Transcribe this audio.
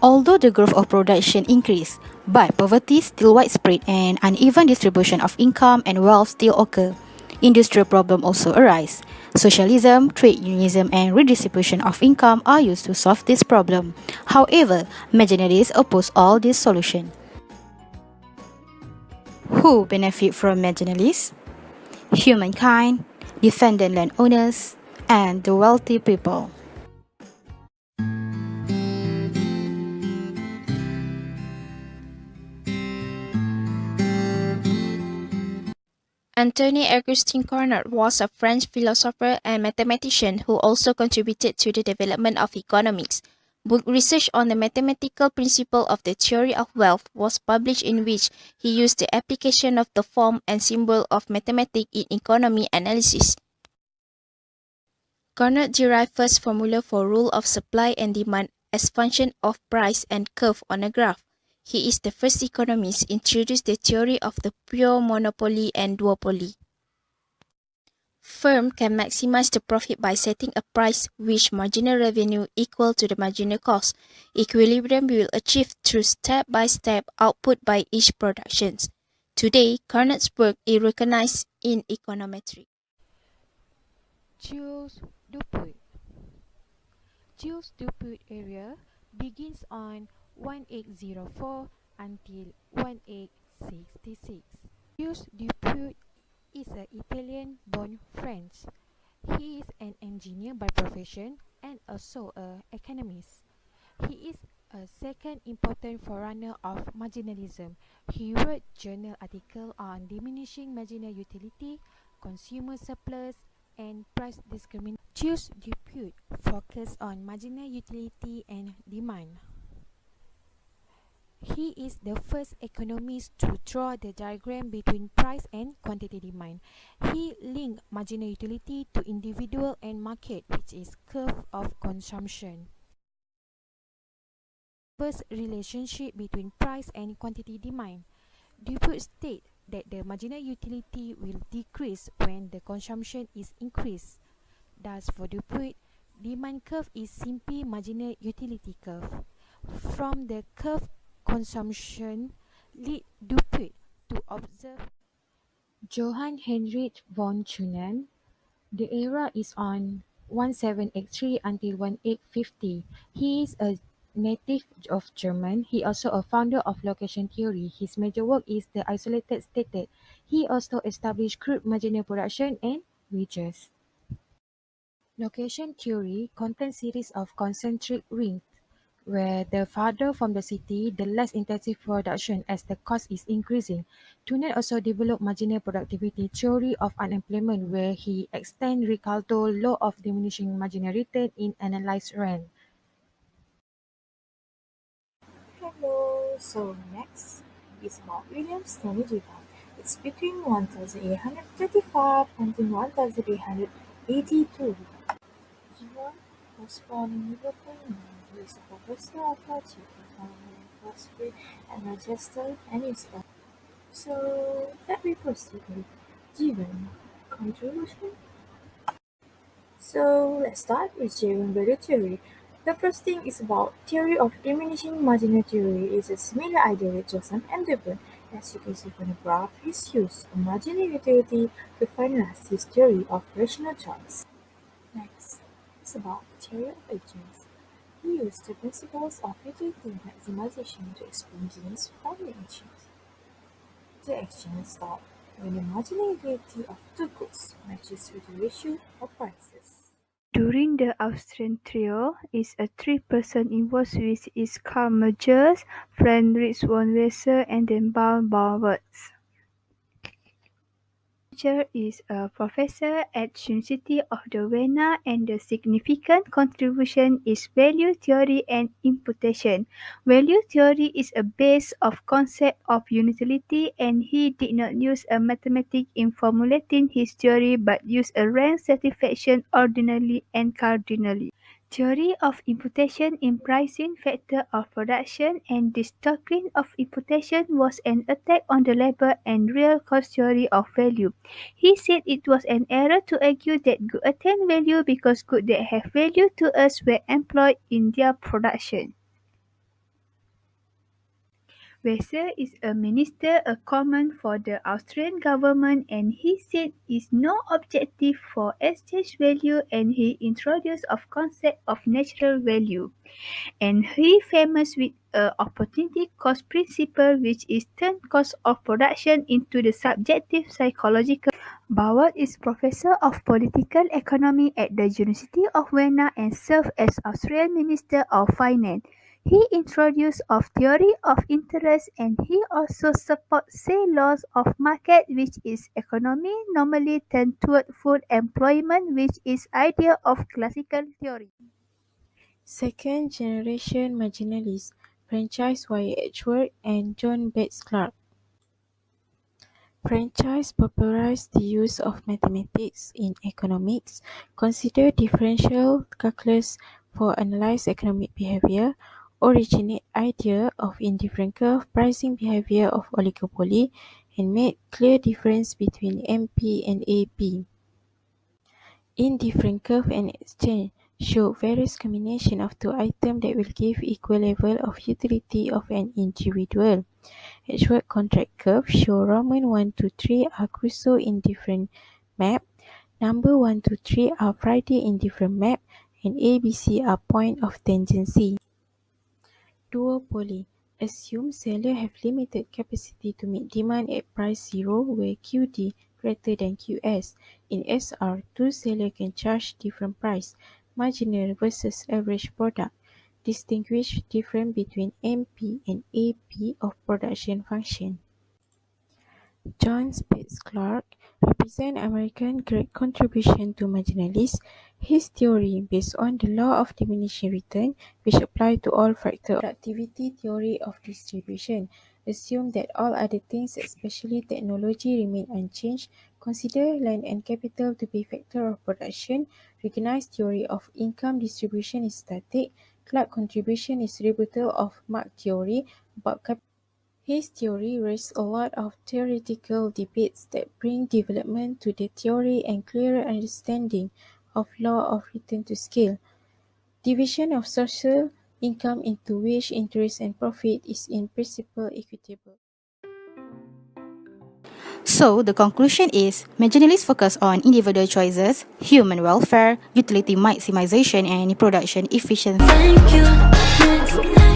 Although the growth of production increased, but poverty is still widespread and uneven distribution of income and wealth still occur. Industrial problems also arise. Socialism, trade unionism, and redistribution of income are used to solve this problem. However, marginalists oppose all these solutions. Who benefit from marginalists? Humankind, defendant landowners, and the wealthy people. Antoine Augustin Carnot was a French philosopher and mathematician who also contributed to the development of economics. Book research on the mathematical principle of the theory of wealth was published in which he used the application of the form and symbol of mathematics in economy analysis. Carnot derived first formula for rule of supply and demand as function of price and curve on a graph. He is the first economist introduced the theory of the pure monopoly and duopoly. Firm can maximize the profit by setting a price which marginal revenue equal to the marginal cost. Equilibrium will achieve through step-by-step output by each production. Today, Carnot's work is recognized in econometrics. Jules Dupuy. Jules Dupuy area begins on 1804 until 1866. Jules Dupuy is an Italian-born French. He is an engineer by profession and also an economist. He is a second important forerunner of marginalism. He wrote journal articles on diminishing marginal utility, consumer surplus, and price discrimination. Jules Dupuy focused on marginal utility and demand. He is the first economist to draw the diagram between price and quantity demand. He linked marginal utility to individual and market, which is curve of consumption. First relationship between price and quantity demand. Dupuy states that the marginal utility will decrease when the consumption is increased. Thus, for Dupuy, demand curve is simply marginal utility curve. From the curve consumption lead Dupuy to observe Johann Heinrich von Thunen. The era is on 1783 until 1850. He is a native of German. He also a founder of location theory. His major work is the isolated stated. He also established crude marginal production and wages. Location theory contains series of concentric rings where the farther from the city, the less intensive production as the cost is increasing. Thunen also developed marginal productivity theory of unemployment where he extend Ricardo law of diminishing marginal return in analyzed rent. Hello, so next is about William's Stanley Divide. It's between 1835 and 1882. Jivan was born in Liverpool, England. He is a professor of logic, economy and philosophy at Manchester and Eastbourne. So let me proceed with Jivan contribution. So let's start with Jevon value theory. The first thing is about theory of diminishing marginal theory is a similar idea with Joseph and Deborah. As you can see from the graph, he used a marginal utility to finalize his theory of rational choice. Next is about theory of agents. He used the principles of utility maximization to explain gains from the actions. The action stopped when the marginal utility of two goods matches with the ratio of prices. During the Austrian trio is a three-person involved which is Karl Marx, Friedrich von Weser and then Paul Bauwers. Teacher is a professor at University of Vienna and the significant contribution is value theory and imputation. Value theory is a base of concept of utility and he did not use a mathematics in formulating his theory but used a rank satisfaction ordinally and cardinally. Theory of imputation in pricing factor of production and this doctrine of imputation was an attack on the labor and real cost theory of value. He said it was an error to argue that goods attain value because goods that have value to us were employed in their production. Wesser is a minister, a common for the Austrian government, and he said is no objective for exchange value, and he introduced of concept of natural value. And he famous with a opportunity cost principle, which is turn cost of production into the subjective psychological. Bauer is professor of political economy at the University of Vienna and served as Austrian Minister of Finance. He introduced of theory of interest, and he also supports say laws of market, which is economy normally tend toward full employment, which is idea of classical theory. Second generation marginalists, Francis Y. Edgeworth and John Bates Clark. Francis popularized the use of mathematics in economics, considered differential calculus for analyze economic behavior, originate idea of indifferent curve pricing behavior of oligopoly, and made clear difference between MP and AP. Indifferent curve and exchange show various combination of two items that will give equal level of utility of an individual. Edgeworth contract curve show Roman 1 to 3 are Crusoe in different map, number 1 to 3 are Friday in different map, and ABC are point of tangency. Duopoly assume seller have limited capacity to meet demand at price zero where QD greater than QS. In SR, two sellers can charge different price, marginal versus average product. Distinguish difference between MP and AP of production function. John Bates Clark represents American great contribution to marginalists. His theory, based on the law of diminishing return, which apply to all factors of productivity theory of distribution, assume that all other things, especially technology, remain unchanged. Consider land and capital to be factor of production. Recognize theory of income distribution is static. Clark contribution is rebuttal of Marx theory about capital. His theory raised a lot of theoretical debates that bring development to the theory and clearer understanding of law of return to scale. Division of social income into wage, interest, and profit is in principle equitable. So, the conclusion is marginalists focus on individual choices, human welfare, utility maximization, and production efficiency. Thank you. Next.